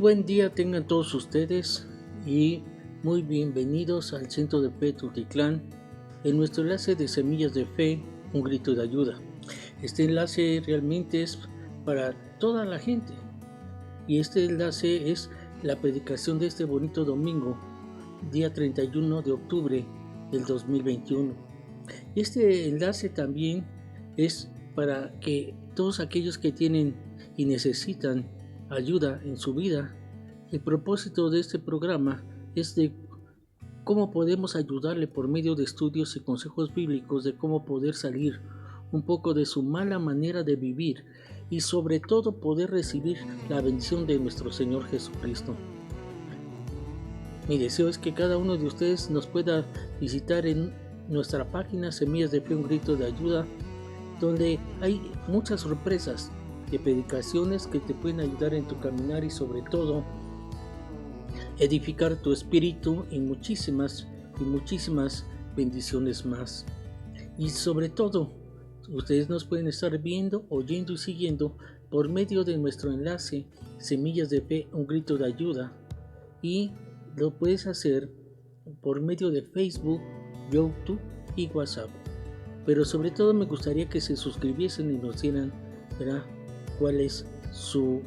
buen día tengan todos ustedes y muy bienvenidos al Centro de Fe Tultitlán en nuestro enlace de Semillas de Fe, un grito de ayuda. Este enlace realmente es para toda la gente y este enlace es la predicación de este bonito domingo, día 31 de octubre del 2021. Y este enlace también es para que todos aquellos que tienen y necesitan ayuda en su vida. El propósito de este programa es de cómo podemos ayudarle por medio de estudios y consejos bíblicos de cómo poder salir un poco de su mala manera de vivir y sobre todo poder recibir la bendición de nuestro Señor Jesucristo. Mi deseo es que cada uno de ustedes nos pueda visitar en nuestra página Semillas de Fe, un grito de ayuda, donde hay muchas sorpresas de predicaciones que te pueden ayudar en tu caminar y sobre todo edificar tu espíritu y muchísimas bendiciones más. Y sobre todo, ustedes nos pueden estar viendo, oyendo y siguiendo por medio de nuestro enlace Semillas de Fe, un grito de ayuda, y lo puedes hacer por medio de Facebook, YouTube y WhatsApp. Pero sobre todo me gustaría que se suscribiesen y nos dieran, ¿verdad?, cuál es su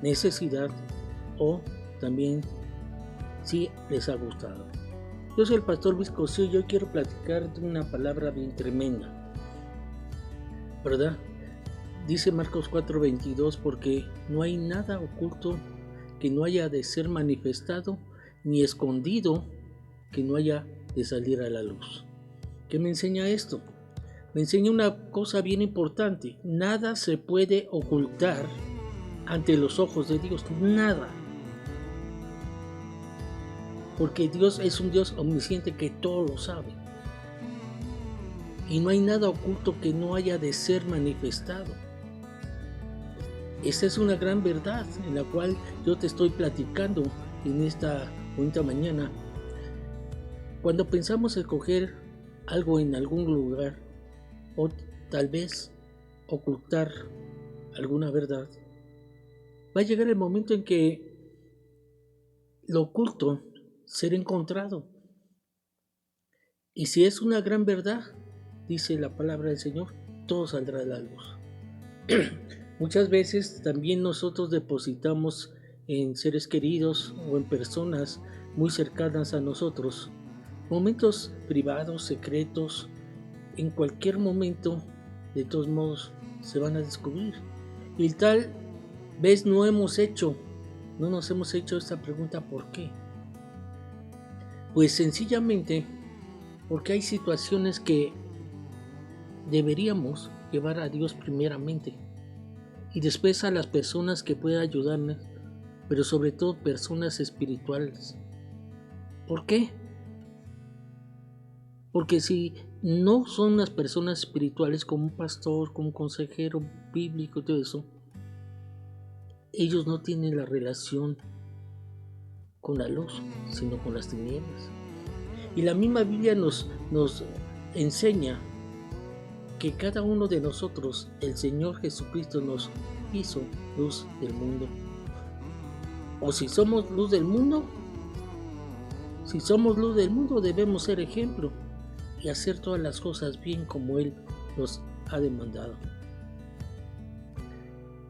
necesidad o también si les ha gustado. Yo soy el pastor Luis Cosío y hoy quiero platicar de una palabra bien tremenda, ¿verdad? Dice Marcos 4:22, porque no hay nada oculto que no haya de ser manifestado, ni escondido que no haya de salir a la luz. ¿Qué me enseña esto? Me enseña una cosa bien importante: nada se puede ocultar ante los ojos de Dios, nada. Porque Dios es un Dios omnisciente que todo lo sabe. Y no hay nada oculto que no haya de ser manifestado. Esta es una gran verdad en la cual yo te estoy platicando en esta bonita mañana. Cuando pensamos escoger algo en algún lugar o tal vez ocultar alguna verdad, va a llegar el momento en que lo oculto será encontrado. Y si es una gran verdad, dice la palabra del Señor, todo saldrá a la luz. Muchas veces también nosotros depositamos en seres queridos o en personas muy cercanas a nosotros momentos privados, secretos. En cualquier momento, de todos modos, se van a descubrir. Y tal vez no nos hemos hecho esta pregunta: ¿por qué? Pues sencillamente porque hay situaciones que deberíamos llevar a Dios primeramente y después a las personas que puedan ayudarnos, pero sobre todo personas espirituales. ¿Por qué? Porque si no son las personas espirituales, como un pastor, como un consejero bíblico y todo eso, ellos no tienen la relación con la luz, sino con las tinieblas. Y la misma Biblia nos enseña que cada uno de nosotros, el Señor Jesucristo nos hizo luz del mundo. O si somos luz del mundo, debemos ser ejemplo y hacer todas las cosas bien como Él nos ha demandado.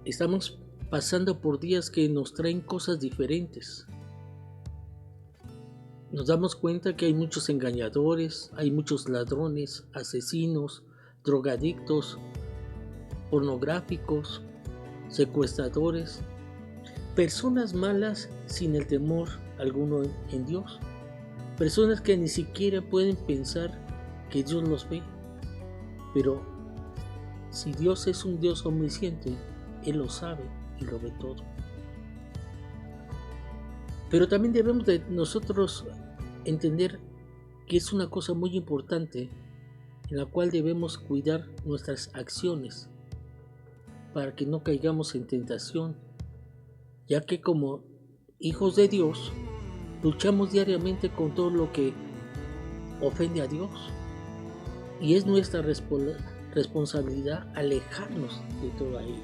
Estamos pasando por días que nos traen cosas diferentes. Nos damos cuenta que hay muchos engañadores, hay muchos ladrones, asesinos, drogadictos, pornográficos, secuestradores, personas malas sin el temor alguno en Dios, personas que ni siquiera pueden pensar que Dios los ve. Pero si Dios es un Dios omnisciente, Él lo sabe y lo ve todo. Pero también debemos de nosotros entender que es una cosa muy importante en la cual debemos cuidar nuestras acciones para que no caigamos en tentación, ya que como hijos de Dios luchamos diariamente con todo lo que ofende a Dios y es nuestra responsabilidad alejarnos de todo ello.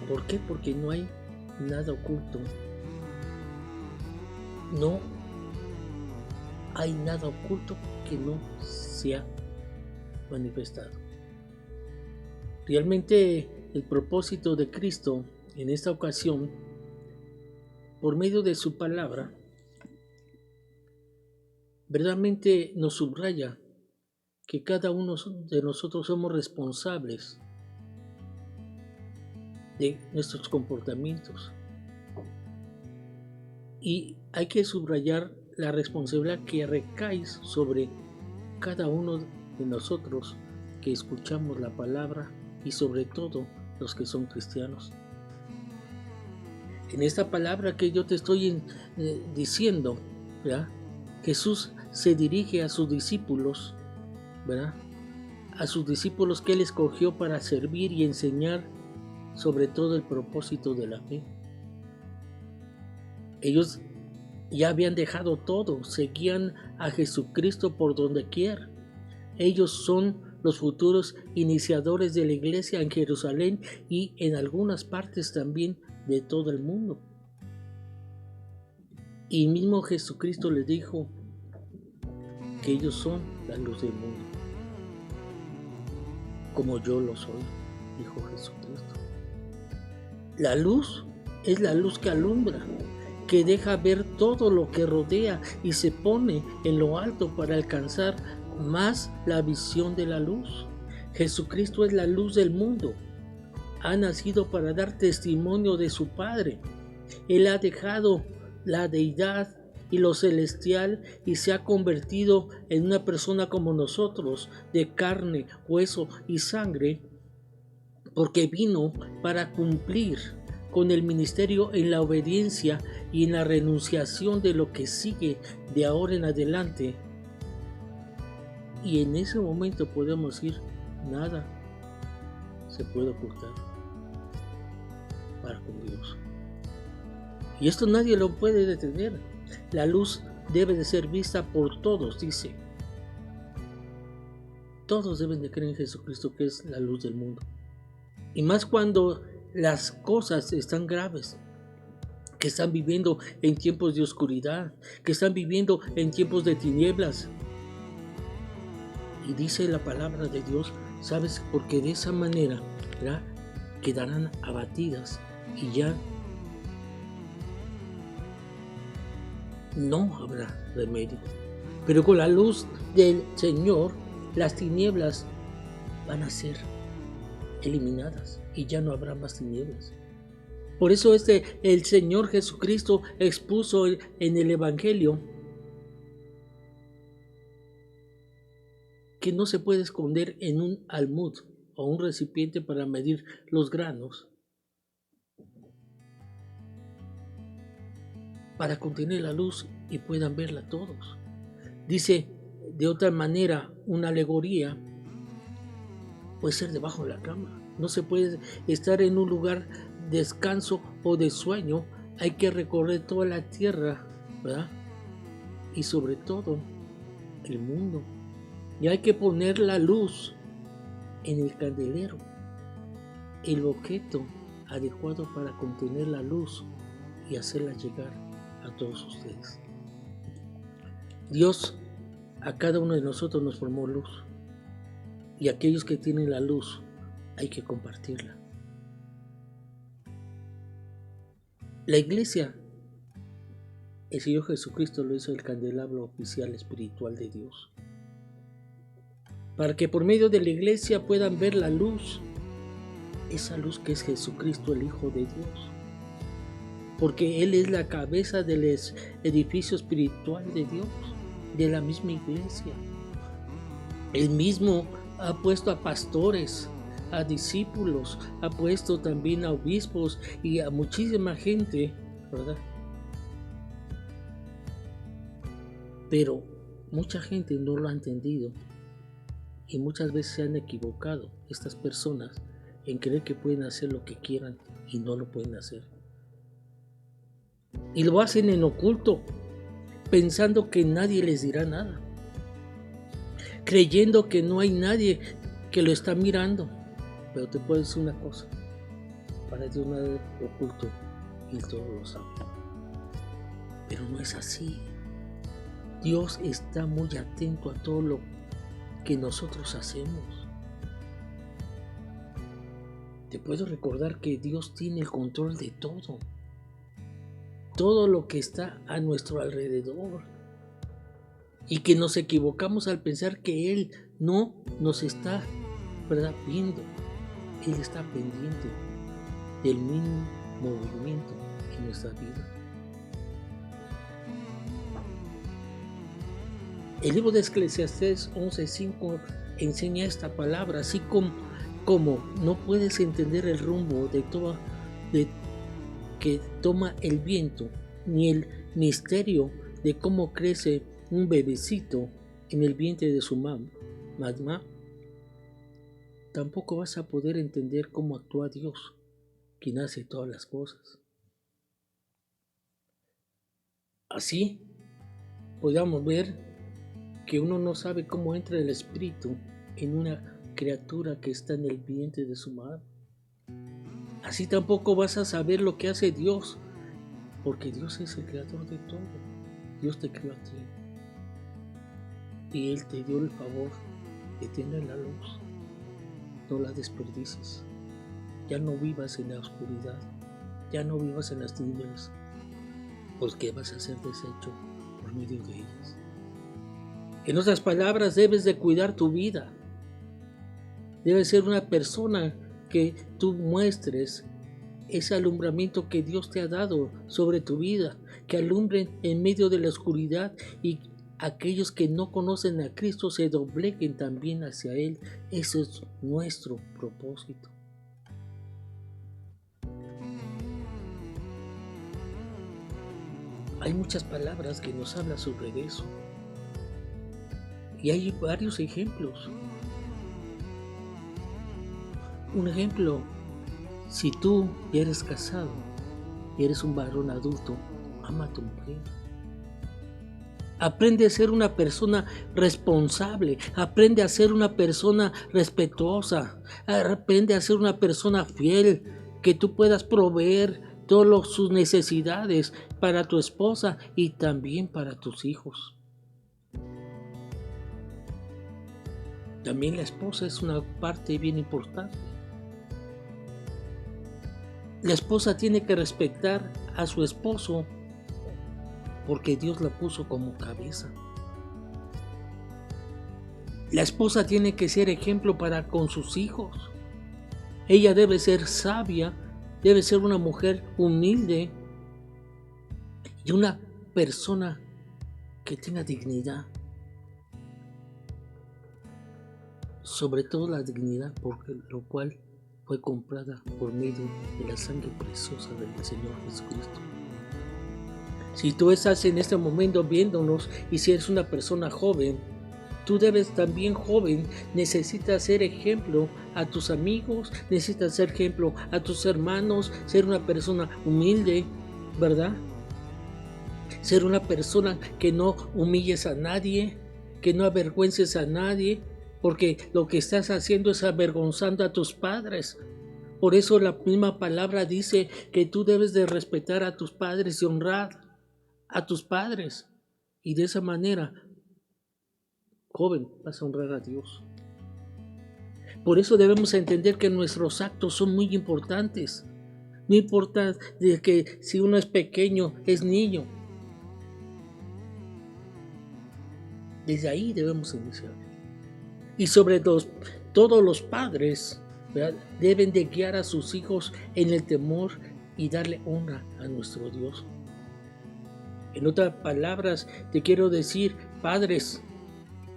¿Por qué? Porque no hay nada oculto. No hay nada oculto que no se ha manifestado. Realmente el propósito de Cristo en esta ocasión, por medio de su palabra, verdaderamente nos subraya que cada uno de nosotros somos responsables de nuestros comportamientos. Y hay que subrayar la responsabilidad que recae sobre cada uno de nosotros que escuchamos la palabra y sobre todo los que son cristianos. En esta palabra que yo te estoy diciendo, ¿verdad? Jesús se dirige a sus discípulos, ¿verdad? A sus discípulos que Él escogió para servir y enseñar sobre todo el propósito de la fe. Ellos ya habían dejado todo, seguían a Jesucristo por donde quiera. Ellos son los futuros iniciadores de la iglesia en Jerusalén y en algunas partes también de todo el mundo. Y mismo Jesucristo les dijo que ellos son la luz del mundo, como yo lo soy, dijo Jesucristo. La luz es la luz que alumbra, que deja ver todo lo que rodea y se pone en lo alto para alcanzar más la visión de la luz. Jesucristo es la luz del mundo. Ha nacido para dar testimonio de su Padre. Él ha dejado la deidad y lo celestial y se ha convertido en una persona como nosotros, de carne, hueso y sangre, porque vino para cumplir con el ministerio en la obediencia y en la renunciación de lo que sigue de ahora en adelante. Y en ese momento podemos decir, nada se puede ocultar para con Dios. Y esto nadie lo puede detener. La luz debe de ser vista por todos, dice. Todos deben de creer en Jesucristo, que es la luz del mundo. Y más cuando las cosas están graves, que están viviendo en tiempos de oscuridad, que están viviendo en tiempos de tinieblas. Y dice la palabra de Dios, ¿sabes? Porque de esa manera, ¿verdad?, quedarán abatidas y ya no habrá remedio. Pero con la luz del Señor, las tinieblas van a ser eliminadas y ya no habrá más tinieblas. Por eso el Señor Jesucristo expuso en el Evangelio que no se puede esconder en un almud o un recipiente para medir los granos, para contener la luz y puedan verla todos. Dice de otra manera, una alegoría puede ser debajo de la cama. No se puede estar en un lugar de descanso o de sueño. Hay que recorrer toda la tierra, ¿verdad? Y sobre todo el mundo. Y hay que poner la luz en el candelero, el objeto adecuado para contener la luz y hacerla llegar a todos ustedes. Dios a cada uno de nosotros nos formó luz, y aquellos que tienen la luz hay que compartirla. La iglesia, el Señor Jesucristo lo hizo el candelabro oficial espiritual de Dios, para que por medio de la iglesia puedan ver la luz, esa luz que es Jesucristo, el Hijo de Dios, porque Él es la cabeza del edificio espiritual de Dios, de la misma iglesia. Él mismo ha puesto a pastores, a discípulos, ha puesto también a obispos y a muchísima gente, ¿verdad? Pero mucha gente no lo ha entendido y muchas veces se han equivocado estas personas en creer que pueden hacer lo que quieran y no lo pueden hacer. Y lo hacen en oculto, pensando que nadie les dirá nada, creyendo que no hay nadie que lo está mirando. Pero te puedo decir una cosa, para Dios nada es oculto y todo lo sabe. Pero no es así. Dios está muy atento a todo lo que nosotros hacemos. Te puedo recordar que Dios tiene el control de todo. Todo lo que está a nuestro alrededor. Y que nos equivocamos al pensar que Él no nos está, ¿verdad?, viendo. Él está pendiente del mínimo movimiento en nuestra vida. El libro de Eclesiastés 11:5 enseña esta palabra, así como no puedes entender el rumbo que toma el viento, ni el misterio de cómo crece un bebecito en el vientre de su mamá, tampoco vas a poder entender cómo actúa Dios, quien hace todas las cosas. Así podamos ver que uno no sabe cómo entra el espíritu en una criatura que está en el vientre de su madre. Así tampoco vas a saber lo que hace Dios, porque Dios es el creador de todo. Dios te creó a ti y Él te dio el favor de tener la luz. No la desperdicies. Ya no vivas en la oscuridad, ya no vivas en las tinieblas, porque vas a ser deshecho por medio de ellas. En otras palabras, debes de cuidar tu vida. Debes ser una persona que tú muestres ese alumbramiento que Dios te ha dado sobre tu vida, que alumbren en medio de la oscuridad y aquellos que no conocen a Cristo se dobleguen también hacia Él. Ese es nuestro propósito. Hay muchas palabras que nos hablan sobre eso. Y hay varios ejemplos. Un ejemplo, si tú eres casado y eres un varón adulto, ama a tu mujer. Aprende a ser una persona responsable, aprende a ser una persona respetuosa, aprende a ser una persona fiel, que tú puedas proveer todas sus necesidades para tu esposa y también para tus hijos. También la esposa es una parte bien importante. La esposa tiene que respetar a su esposo porque Dios la puso como cabeza. La esposa tiene que ser ejemplo para con sus hijos. Ella debe ser sabia, debe ser una mujer humilde y una persona que tenga dignidad. Sobre todo la dignidad, por lo cual fue comprada por medio de la sangre preciosa del Señor Jesucristo. Si tú estás en este momento viéndonos y si eres una persona joven, tú debes también, joven, necesitas ser ejemplo a tus amigos, necesitas ser ejemplo a tus hermanos, ser una persona humilde, ¿verdad? Ser una persona que no humilles a nadie, que no avergüences a nadie, porque lo que estás haciendo es avergonzando a tus padres. Por eso la misma palabra dice que tú debes de respetar a tus padres y honrar a tus padres. Y de esa manera, joven, vas a honrar a Dios. Por eso debemos entender que nuestros actos son muy importantes. No importa de que si uno es pequeño, es niño. Desde ahí debemos iniciar. Y sobre todos los padres, ¿verdad?, deben de guiar a sus hijos en el temor y darle honra a nuestro Dios. En otras palabras, te quiero decir, padres,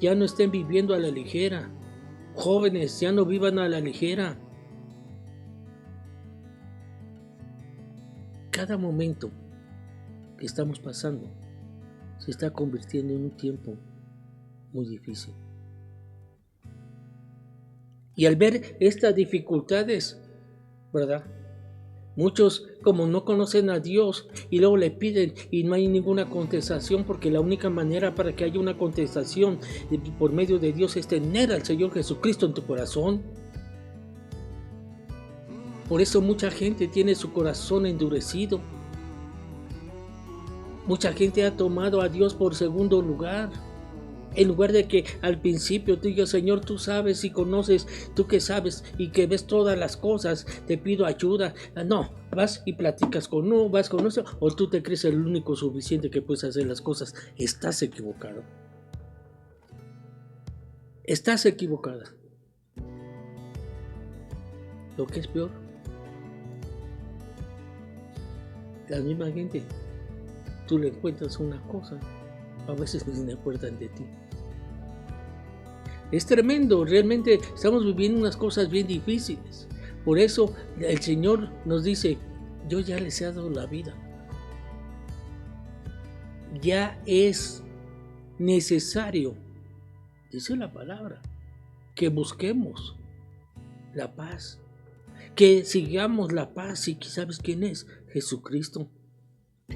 ya no estén viviendo a la ligera. Jóvenes, ya no vivan a la ligera. Cada momento que estamos pasando se está convirtiendo en un tiempo muy difícil. Y al ver estas dificultades, ¿verdad?, muchos, como no conocen a Dios y luego le piden y no hay ninguna contestación, porque la única manera para que haya una contestación por medio de Dios es tener al Señor Jesucristo en tu corazón. Por eso mucha gente tiene su corazón endurecido. Mucha gente ha tomado a Dios por segundo lugar. En lugar de que al principio tú digas, Señor, tú sabes y conoces, tú que sabes y que ves todas las cosas, te pido ayuda. No, vas y platicas con uno, vas con otro, o tú te crees el único suficiente que puedes hacer las cosas. Estás equivocado. Estás equivocada. Lo que es peor, la misma gente, tú le encuentras una cosa, a veces ni se acuerdan de ti. Es tremendo, realmente estamos viviendo unas cosas bien difíciles. Por eso el Señor nos dice, yo ya les he dado la vida. Ya es necesario, dice la palabra, que busquemos la paz, que sigamos la paz. ¿Y sabes quién es? Jesucristo.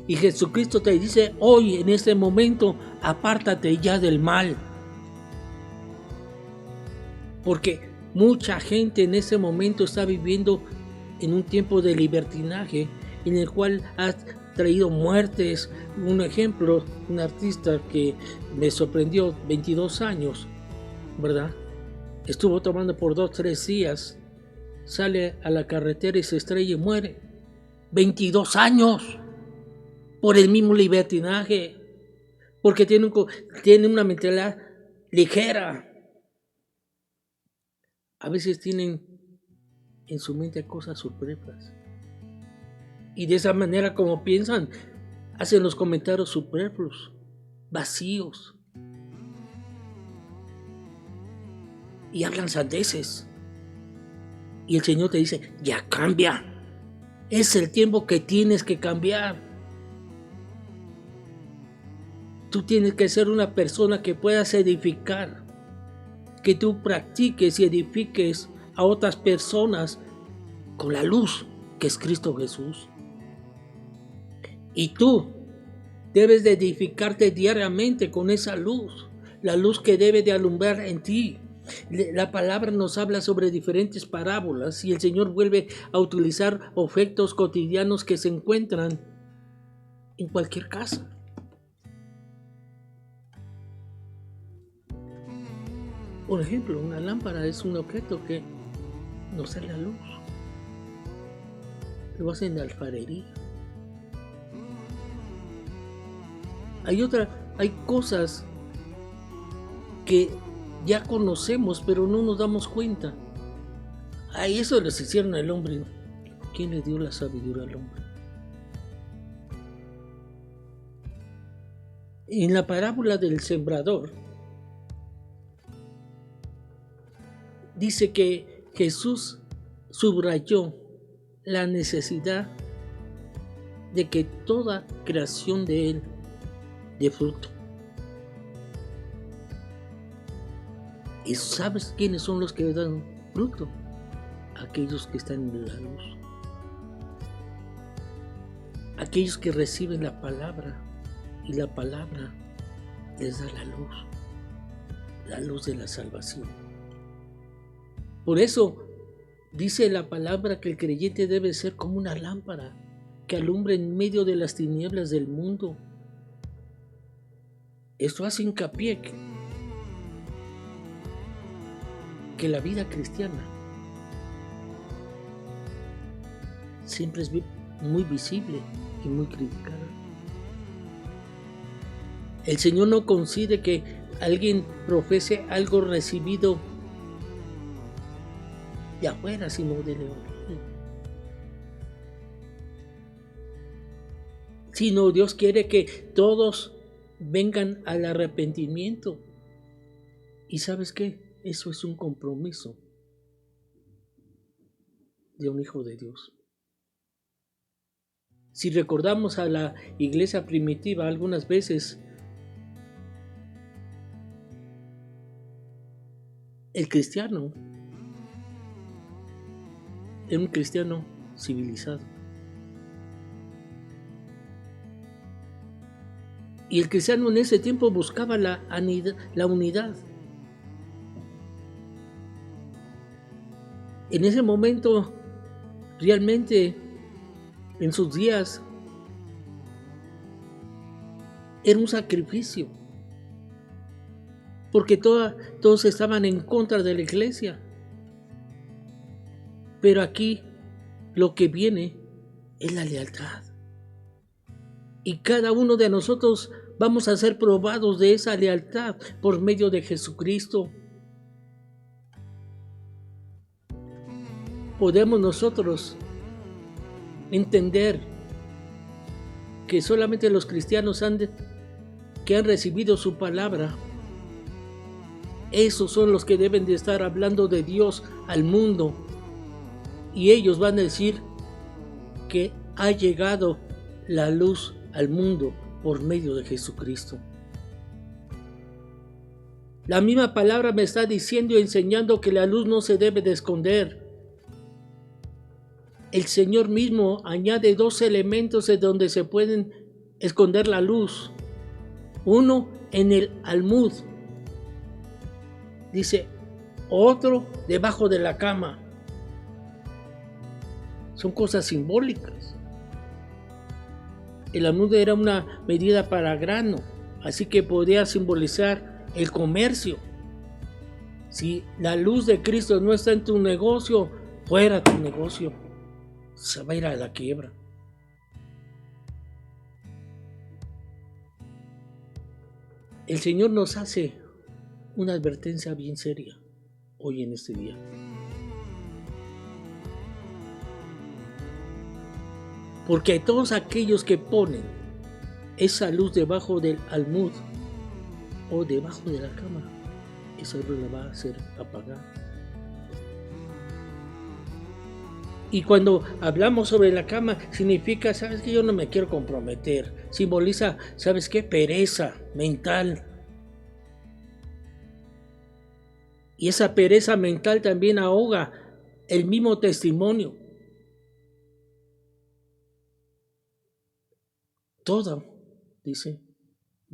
Y Jesucristo te dice hoy, en este momento, apártate ya del mal. Porque mucha gente en ese momento está viviendo en un tiempo de libertinaje en el cual ha traído muertes. Un ejemplo, un artista que me sorprendió, 22 años, ¿verdad? Estuvo tomando por 2-3 días, sale a la carretera y se estrella y muere. 22 años por el mismo libertinaje, porque tiene una mentalidad ligera. A veces tienen en su mente cosas superfluas. Y de esa manera como piensan, hacen los comentarios superfluos, vacíos. Y hablan sandeces. Y el Señor te dice, ya cambia. Es el tiempo que tienes que cambiar. Tú tienes que ser una persona que puedas edificar. Que tú practiques y edifiques a otras personas con la luz que es Cristo Jesús. Y tú debes de edificarte diariamente con esa luz, la luz que debe de alumbrar en ti. La palabra nos habla sobre diferentes parábolas y el Señor vuelve a utilizar objetos cotidianos que se encuentran en cualquier casa. Por ejemplo, una lámpara es un objeto que nos da la luz. Lo hacen de alfarería. Hay cosas que ya conocemos, pero no nos damos cuenta. Eso les hicieron al hombre. ¿Quién le dio la sabiduría al hombre? En la parábola del sembrador, dice que Jesús subrayó la necesidad de que toda creación de Él dé fruto. ¿Y sabes quiénes son los que dan fruto? Aquellos que están en la luz. Aquellos que reciben la palabra y la palabra les da la luz de la salvación. Por eso dice la palabra que el creyente debe ser como una lámpara que alumbra en medio de las tinieblas del mundo. Esto hace hincapié que la vida cristiana siempre es muy visible y muy criticada. El Señor no concede que alguien profese algo recibido de afuera, sino de origen. Sino Dios quiere que todos vengan al arrepentimiento. ¿Y sabes qué? Eso es un compromiso de un hijo de Dios. Si recordamos a la iglesia primitiva, algunas veces el cristiano era un cristiano civilizado. Y el cristiano en ese tiempo buscaba la unidad. En ese momento, realmente, en sus días, Era un sacrificio, porque todos estaban en contra de la iglesia. Pero aquí lo que viene es la lealtad. Y cada uno de nosotros vamos a ser probados de esa lealtad por medio de Jesucristo. Podemos nosotros entender que solamente los cristianos que han recibido su palabra, esos son los que deben de estar hablando de Dios al mundo. Y ellos van a decir que ha llegado la luz al mundo por medio de Jesucristo. La misma palabra me está diciendo y enseñando que la luz no se debe de esconder. El Señor mismo añade 2 elementos en donde se pueden esconder la luz. Uno en el almud. Dice, otro debajo de la cama. Son cosas simbólicas. El almud era una medida para grano, así que podía simbolizar el comercio. Si la luz de Cristo no está en tu negocio, fuera tu negocio, se va a ir a la quiebra. El Señor nos hace una advertencia bien seria hoy en este día. Porque todos aquellos que ponen esa luz debajo del almud o debajo de la cama, esa luz la va a hacer apagar. Y cuando hablamos sobre la cama, significa, ¿sabes qué? Yo no me quiero comprometer. Simboliza, ¿sabes qué? Pereza mental. Y esa pereza mental también ahoga el mismo testimonio. Todo, dice,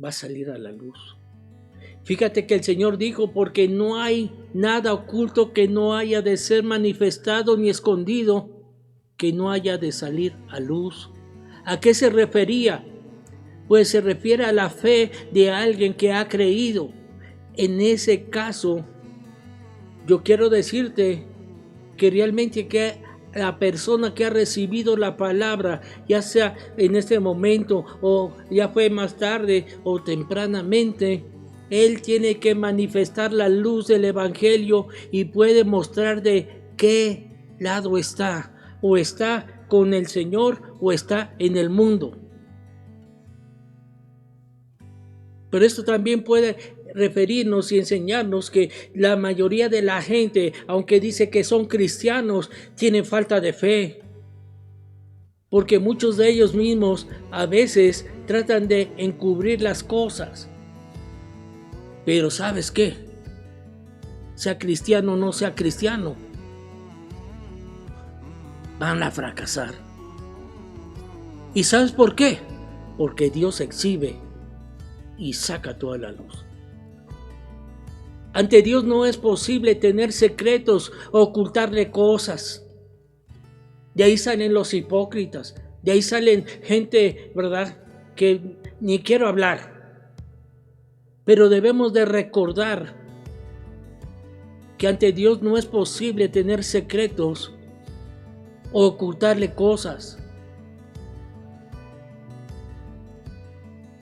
va a salir a la luz. Fíjate que el Señor dijo, porque no hay nada oculto que no haya de ser manifestado ni escondido, que no haya de salir a luz. ¿A qué se refería? Pues se refiere a la fe de alguien que ha creído. En ese caso, yo quiero decirte que realmente que la persona que ha recibido la palabra, ya sea en este momento o ya fue más tarde o tempranamente, él tiene que manifestar la luz del evangelio y puede mostrar de qué lado está, o está con el Señor o está en el mundo. Pero esto también puede referirnos y enseñarnos que la mayoría de la gente, aunque dice que son cristianos, tienen falta de fe. Porque muchos de ellos mismos a veces tratan de encubrir las cosas. Pero ¿sabes qué? Sea cristiano o no sea cristiano, van a fracasar. ¿Y sabes por qué? Porque Dios exhibe y saca toda la luz. Ante Dios no es posible tener secretos o ocultarle cosas. De ahí salen los hipócritas, de ahí salen gente, ¿verdad?, que ni quiero hablar. Pero debemos de recordar que ante Dios no es posible tener secretos o ocultarle cosas.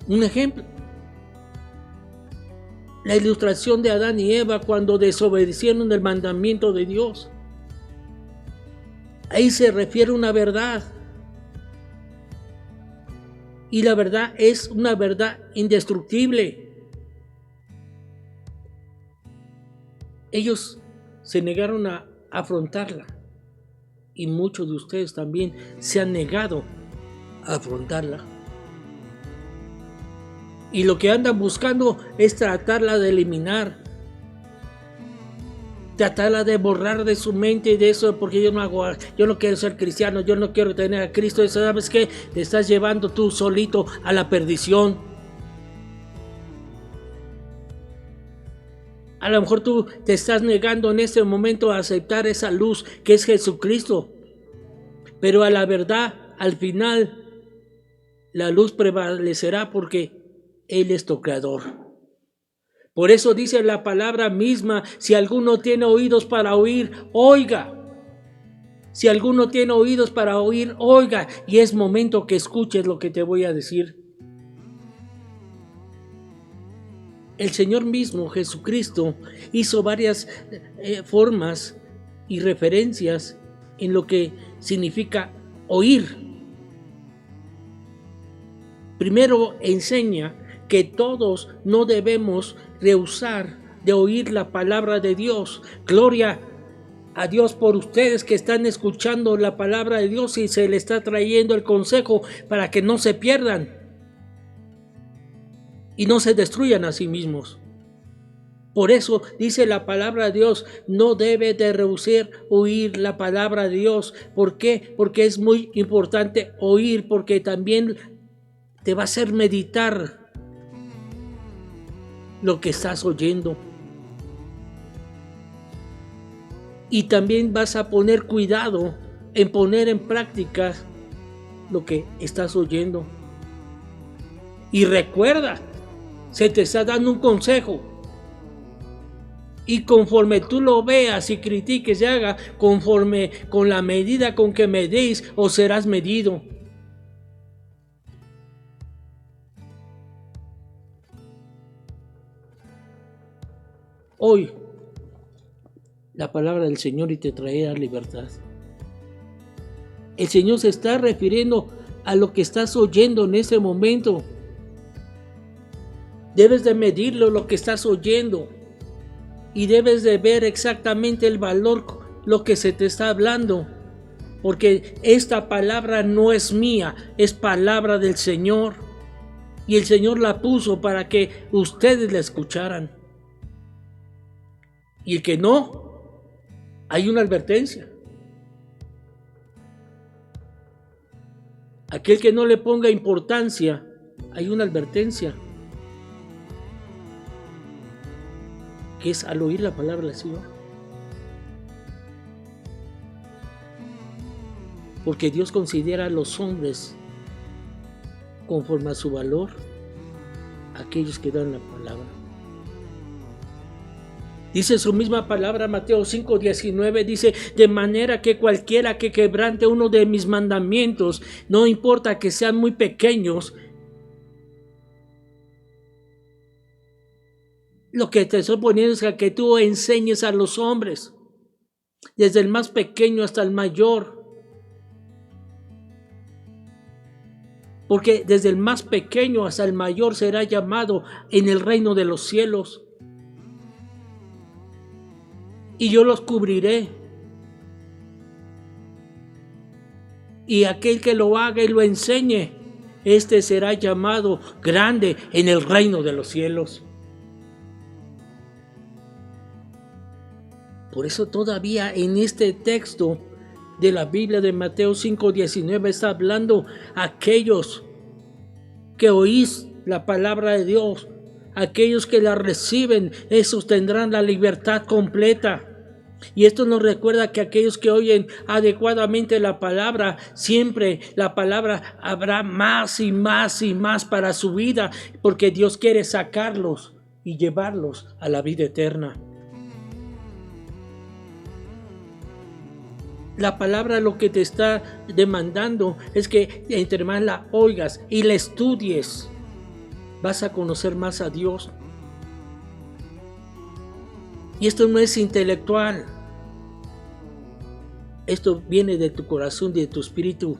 Un ejemplo, la ilustración de Adán y Eva cuando desobedecieron el mandamiento de Dios. Ahí se refiere a una verdad. Y la verdad es una verdad indestructible. Ellos se negaron a afrontarla. Y muchos de ustedes también se han negado a afrontarla. Y lo que andan buscando es tratarla de eliminar. Tratarla de borrar de su mente y de eso, porque yo no quiero ser cristiano, yo no quiero tener a Cristo. Eso, ¿sabes qué? Te estás llevando tú solito a la perdición. A lo mejor tú te estás negando en este momento a aceptar esa luz que es Jesucristo. Pero a la verdad, al final, la luz prevalecerá porque Él es tu creador. Por eso dice la palabra misma, si alguno tiene oídos para oír, oiga. Si alguno tiene oídos para oír, oiga. Y es momento que escuches lo que te voy a decir. El Señor mismo, Jesucristo, hizo varias formas y referencias en lo que significa oír. Primero enseña que todos no debemos rehusar de oír la palabra de Dios. Gloria a Dios por ustedes que están escuchando la palabra de Dios y se le está trayendo el consejo para que no se pierdan y no se destruyan a sí mismos. Por eso dice la palabra de Dios, no debe de rehusar oír la palabra de Dios. ¿Por qué? Porque es muy importante oír, porque también te va a hacer meditar lo que estás oyendo. Y también vas a poner cuidado en poner en práctica lo que estás oyendo. Y recuerda, se te está dando un consejo. Y conforme tú lo veas y critiques y haga, conforme con la medida con que medéis, o serás medido. Hoy, la palabra del Señor y te traerá libertad. El Señor se está refiriendo a lo que estás oyendo en ese momento. Debes de medirlo lo que estás oyendo. Y debes de ver exactamente el valor, lo que se te está hablando. Porque esta palabra no es mía, es palabra del Señor. Y el Señor la puso para que ustedes la escucharan. Y el que no, hay una advertencia. Aquel que no le ponga importancia, hay una advertencia. Que es al oír la palabra del Señor. Porque Dios considera a los hombres conforme a su valor, aquellos que dan la palabra. Dice su misma palabra, Mateo 5:19, dice, de manera que cualquiera que quebrante uno de mis mandamientos, no importa que sean muy pequeños, lo que te estoy poniendo es que tú enseñes a los hombres, desde el más pequeño hasta el mayor. Porque desde el más pequeño hasta el mayor será llamado en el reino de los cielos. Y yo los cubriré. Y aquel que lo haga y lo enseñe, este será llamado grande en el reino de los cielos. Por eso todavía en este texto de la Biblia de Mateo 5:19 está hablando a aquellos que oís la palabra de Dios, aquellos que la reciben, esos tendrán la libertad completa. Y esto nos recuerda que aquellos que oyen adecuadamente la palabra, siempre la palabra habrá más y más y más para su vida, porque Dios quiere sacarlos y llevarlos a la vida eterna. La palabra lo que te está demandando es que entre más la oigas y la estudies, vas a conocer más a Dios. Y esto no es intelectual. Esto viene de tu corazón, de tu espíritu,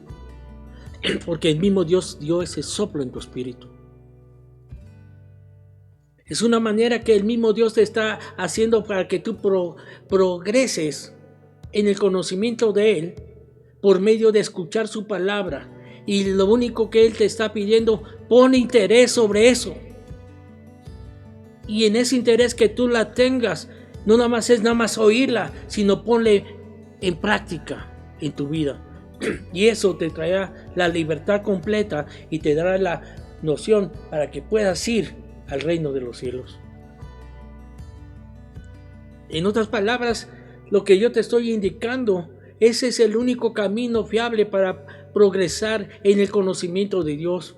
porque el mismo Dios dio ese soplo en tu espíritu. Es una manera que el mismo Dios te está haciendo para que tú progreses en el conocimiento de Él por medio de escuchar su palabra. Y lo único que Él te está pidiendo, pon interés sobre eso. Y en ese interés que tú la tengas, no nada más es nada más oírla, sino ponle en práctica en tu vida. Y eso te traerá la libertad completa y te dará la noción para que puedas ir al reino de los cielos. En otras palabras, lo que yo te estoy indicando, ese es el único camino fiable para progresar en el conocimiento de Dios.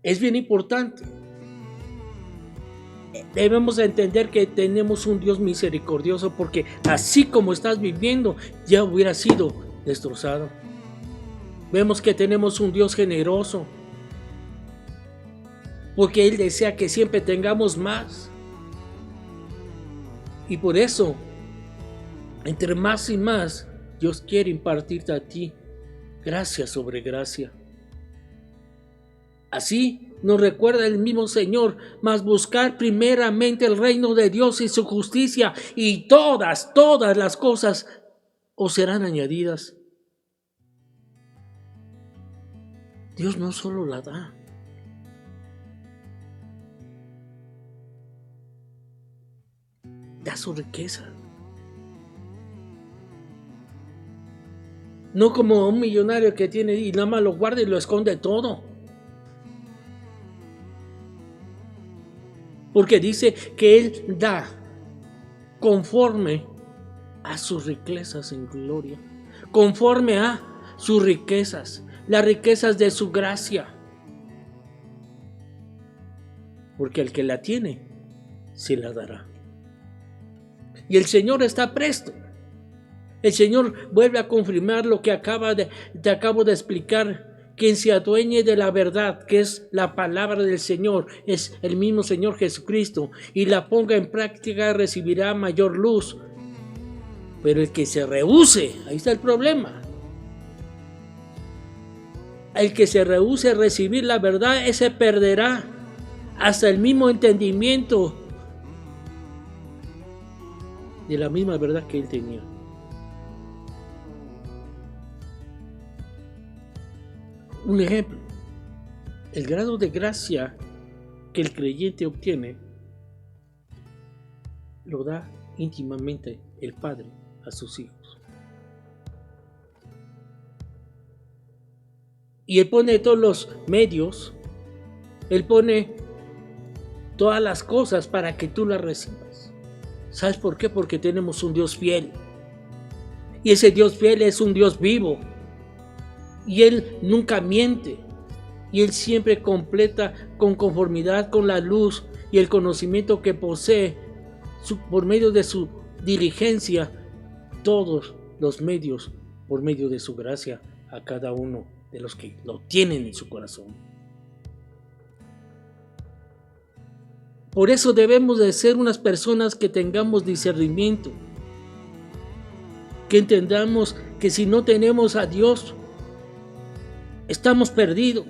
Es bien importante. Debemos entender que tenemos un Dios misericordioso, porque así como estás viviendo, ya hubiera sido destrozado. Vemos que tenemos un Dios generoso, porque Él desea que siempre tengamos más. Y por eso, entre más y más, Dios quiere impartirte a ti gracia sobre gracia. Así nos recuerda el mismo Señor: mas buscar primeramente el reino de Dios y su justicia, y todas las cosas os serán añadidas. Dios no solo la da, da su riqueza. No como un millonario que tiene y nada más lo guarda y lo esconde todo. Porque dice que Él da conforme a sus riquezas en gloria, conforme a sus riquezas, las riquezas de su gracia. Porque el que la tiene, se la dará. Y el Señor está presto. El Señor vuelve a confirmar lo que te acabo de explicar. Quien se adueñe de la verdad, que es la palabra del Señor, es el mismo Señor Jesucristo, y la ponga en práctica, recibirá mayor luz. Pero el que se rehúse, ahí está el problema. El que se rehúse a recibir la verdad, ese perderá hasta el mismo entendimiento de la misma verdad que él tenía. Un ejemplo: el grado de gracia que el creyente obtiene lo da íntimamente el Padre a sus hijos. Y Él pone todos los medios, Él pone todas las cosas para que tú las recibas. ¿Sabes por qué? Porque tenemos un Dios fiel. Y ese Dios fiel es un Dios vivo. Y Él nunca miente. Y Él siempre completa con conformidad con la luz y el conocimiento que posee por medio de su diligencia, todos los medios por medio de su gracia a cada uno de los que lo tienen en su corazón. Por eso debemos de ser unas personas que tengamos discernimiento, que entendamos que si no tenemos a Dios, estamos perdidos.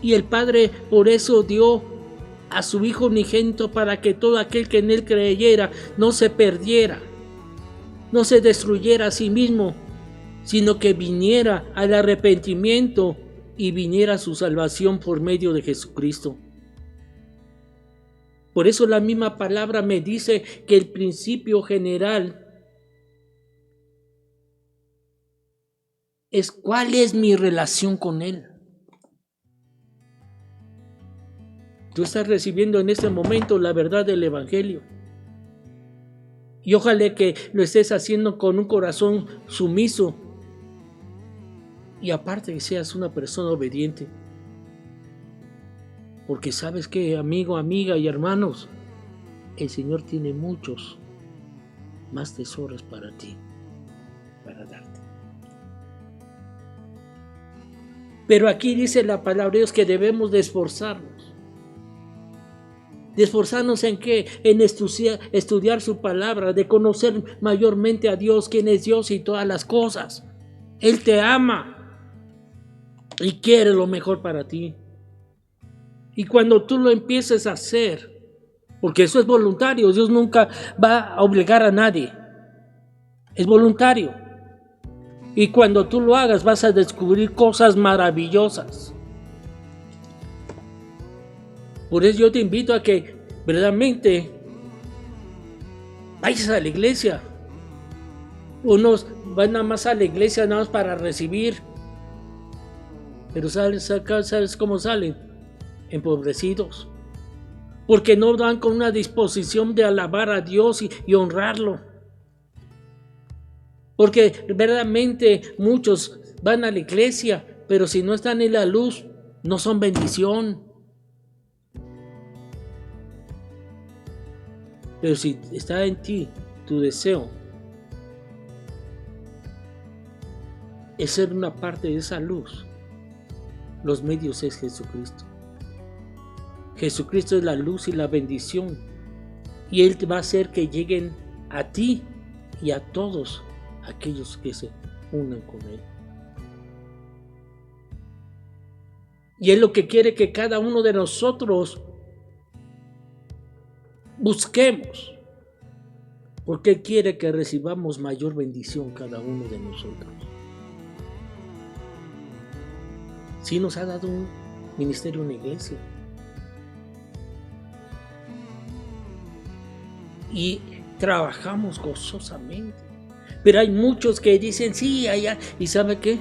Y el Padre por eso dio a su Hijo unigénito, para que todo aquel que en Él creyera no se perdiera, no se destruyera a sí mismo, sino que viniera al arrepentimiento y viniera a su salvación por medio de Jesucristo. Por eso la misma palabra me dice que el principio general es cuál es mi relación con Él. Tú estás recibiendo en este momento la verdad del Evangelio. Y ojalá que lo estés haciendo con un corazón sumiso. Y aparte que seas una persona obediente. Porque sabes que, amigo, amiga y hermanos, el Señor tiene muchos más tesoros para ti, para darte. Pero aquí dice la palabra de Dios que debemos de esforzarnos. ¿De esforzarnos en qué? En estudiar su palabra, de conocer mayormente a Dios, quién es Dios y todas las cosas. Él te ama y quiere lo mejor para ti. Y cuando tú lo empieces a hacer, porque eso es voluntario, Dios nunca va a obligar a nadie. Es voluntario. Y cuando tú lo hagas, vas a descubrir cosas maravillosas. Por eso yo te invito a que verdaderamente vayas a la iglesia. Unos van nada más a la iglesia nada más para recibir. Pero ¿sabes cómo salen? Empobrecidos. Porque no dan con una disposición de alabar a Dios y honrarlo. Porque verdaderamente muchos van a la iglesia, pero si no están en la luz, no son bendición. Pero si está en ti tu deseo es ser una parte de esa luz, los medios es Jesucristo. Jesucristo es la luz y la bendición, y Él te va a hacer que lleguen a ti y a todos aquellos que se unan con Él. Y Él lo que quiere que cada uno de nosotros busquemos, porque Él quiere que recibamos mayor bendición cada uno de nosotros. Sí nos ha dado un ministerio en la iglesia. Y trabajamos gozosamente. Pero hay muchos que dicen, sí, allá. ¿Y sabe qué?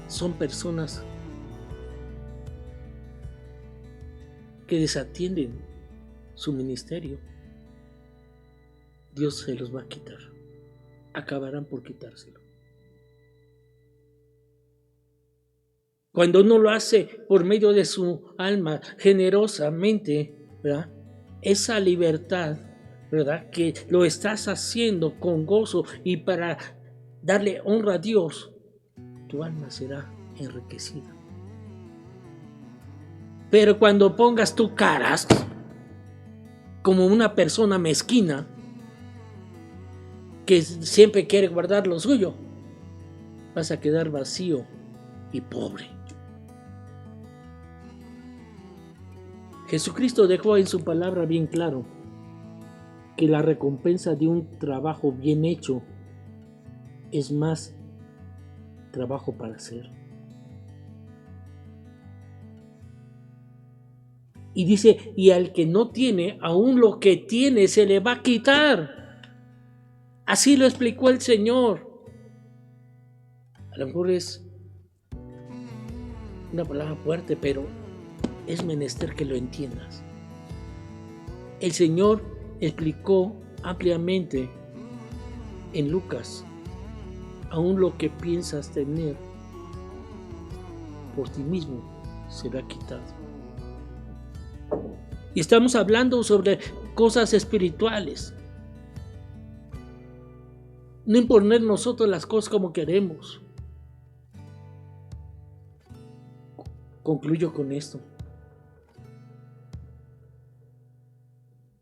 Son personas que desatienden su ministerio. Dios se los va a quitar. Acabarán por quitárselo. Cuando uno lo hace por medio de su alma, generosamente, ¿verdad? Esa libertad, ¿verdad? Que lo estás haciendo con gozo y para darle honra a Dios, tu alma será enriquecida. Pero cuando pongas tu caras como una persona mezquina que siempre quiere guardar lo suyo, vas a quedar vacío y pobre. Jesucristo dejó en su palabra bien claro que la recompensa de un trabajo bien hecho es más trabajo para hacer. Y dice, y al que no tiene, aún lo que tiene se le va a quitar. Así lo explicó el Señor. A lo mejor es una palabra fuerte, pero es menester que lo entiendas. El Señor explicó ampliamente en Lucas, aún lo que piensas tener por ti mismo será quitado. Y estamos hablando sobre cosas espirituales. No imponer nosotros las cosas como queremos. Concluyo con esto.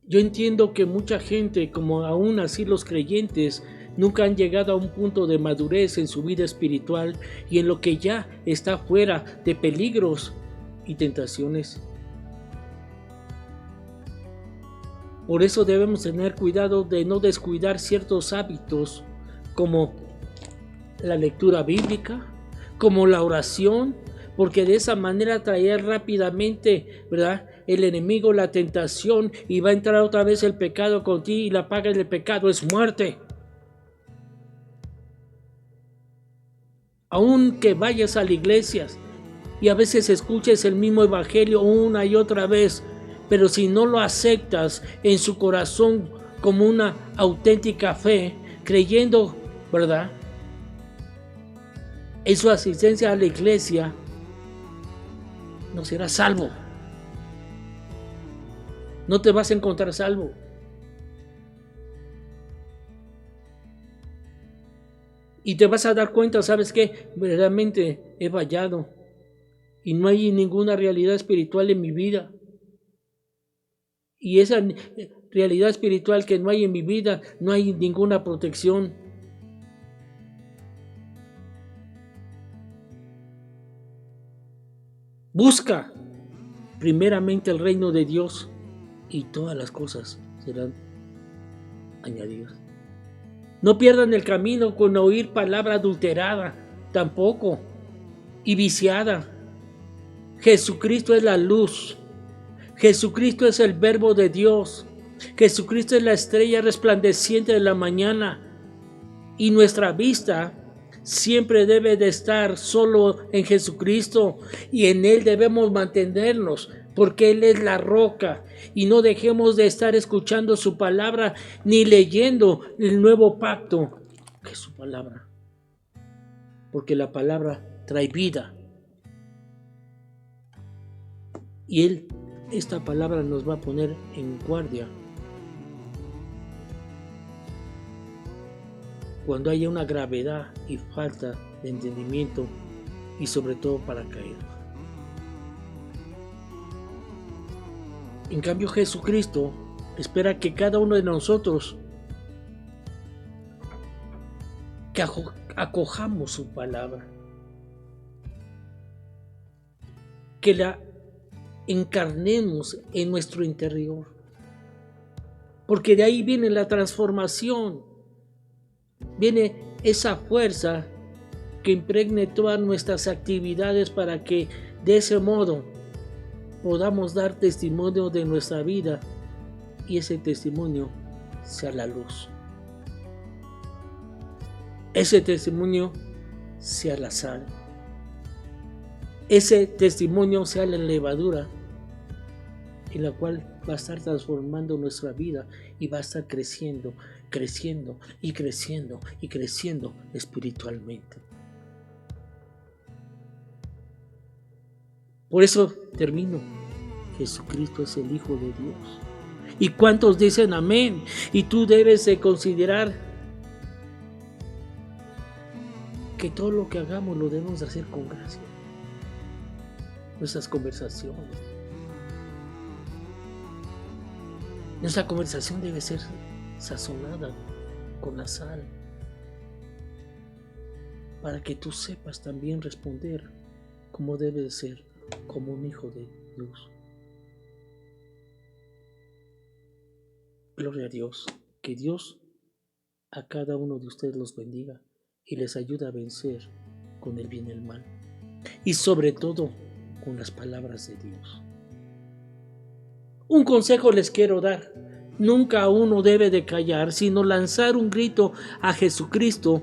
Yo entiendo que mucha gente, como aún así los creyentes, nunca han llegado a un punto de madurez en su vida espiritual y en lo que ya está fuera de peligros y tentaciones. Por eso debemos tener cuidado de no descuidar ciertos hábitos como la lectura bíblica, como la oración, porque de esa manera traer rápidamente, ¿verdad?, el enemigo, la tentación, y va a entrar otra vez el pecado contigo, y la paga del pecado es muerte. Aunque vayas a la iglesia y a veces escuches el mismo evangelio una y otra vez, pero si no lo aceptas en su corazón como una auténtica fe, creyendo, ¿verdad?, en su asistencia a la iglesia, no serás salvo. No te vas a encontrar salvo. Y te vas a dar cuenta, ¿sabes qué? Verdaderamente he fallado y no hay ninguna realidad espiritual en mi vida. Y esa realidad espiritual que no hay en mi vida, no hay ninguna protección. Busca primeramente el reino de Dios y todas las cosas serán añadidas. No pierdan el camino con oír palabra adulterada, tampoco, y viciada. Jesucristo es la luz. Jesucristo es el verbo de Dios. Jesucristo es la estrella resplandeciente de la mañana. Y nuestra vista siempre debe de estar solo en Jesucristo, y en Él debemos mantenernos, porque Él es la roca, y no dejemos de estar escuchando su palabra ni leyendo el nuevo pacto, que es su palabra, porque la palabra trae vida Y esta palabra nos va a poner en guardia cuando haya una gravedad y falta de entendimiento y sobre todo para caer. En cambio, Jesucristo espera que cada uno de nosotros que acojamos su palabra, que la encarnemos en nuestro interior, porque de ahí viene la transformación, viene esa fuerza que impregne todas nuestras actividades para que de ese modo podamos dar testimonio de nuestra vida y ese testimonio sea la luz. Ese testimonio sea la sal. Ese testimonio sea la levadura en la cual va a estar transformando nuestra vida y va a estar creciendo, creciendo y creciendo y creciendo espiritualmente. Por eso termino. Jesucristo es el Hijo de Dios. ¿Y cuántos dicen amén? Y tú debes de considerar que todo lo que hagamos lo debemos hacer con gracia. Nuestras conversaciones. Nuestra conversación debe ser sazonada con la sal, para que tú sepas también responder como debe de ser, como un hijo de Dios. Gloria a Dios. Que Dios a cada uno de ustedes los bendiga y les ayude a vencer con el bien y el mal. Y sobre todo con las palabras de Dios. Un consejo les quiero dar. Nunca uno debe de callar, sino lanzar un grito a Jesucristo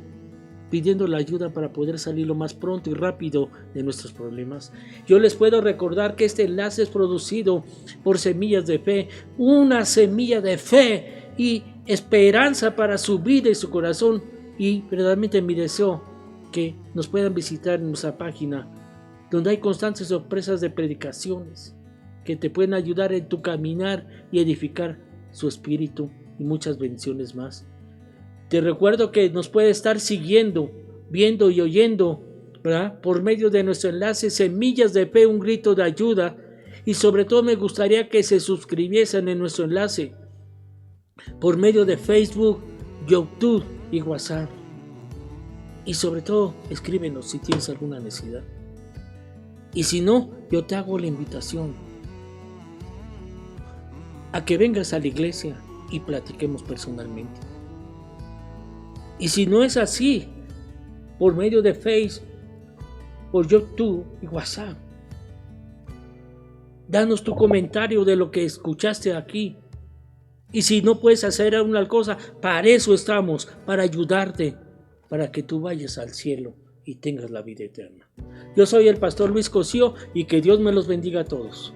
pidiendo la ayuda para poder salir lo más pronto y rápido de nuestros problemas. Yo les puedo recordar que este enlace es producido por Semillas de Fe, una semilla de fe y esperanza para su vida y su corazón. Y verdaderamente mi deseo que nos puedan visitar en nuestra página, donde hay constantes sorpresas de predicaciones que te pueden ayudar en tu caminar y edificar su espíritu y muchas bendiciones más. Te recuerdo que nos puede estar siguiendo, viendo y oyendo, ¿verdad?, por medio de nuestro enlace Semillas de Fe, un grito de ayuda. Y sobre todo me gustaría que se suscribiesen en nuestro enlace por medio de Facebook, YouTube y WhatsApp. Y sobre todo, escríbenos si tienes alguna necesidad. Y si no, yo te hago la invitación a que vengas a la iglesia y platiquemos personalmente. Y si no es así, por medio de Facebook, por YouTube y WhatsApp, danos tu comentario de lo que escuchaste aquí. Y si no puedes hacer alguna cosa, para eso estamos, para ayudarte, para que tú vayas al cielo y tengas la vida eterna. Yo soy el pastor Luis Cosío y que Dios me los bendiga a todos.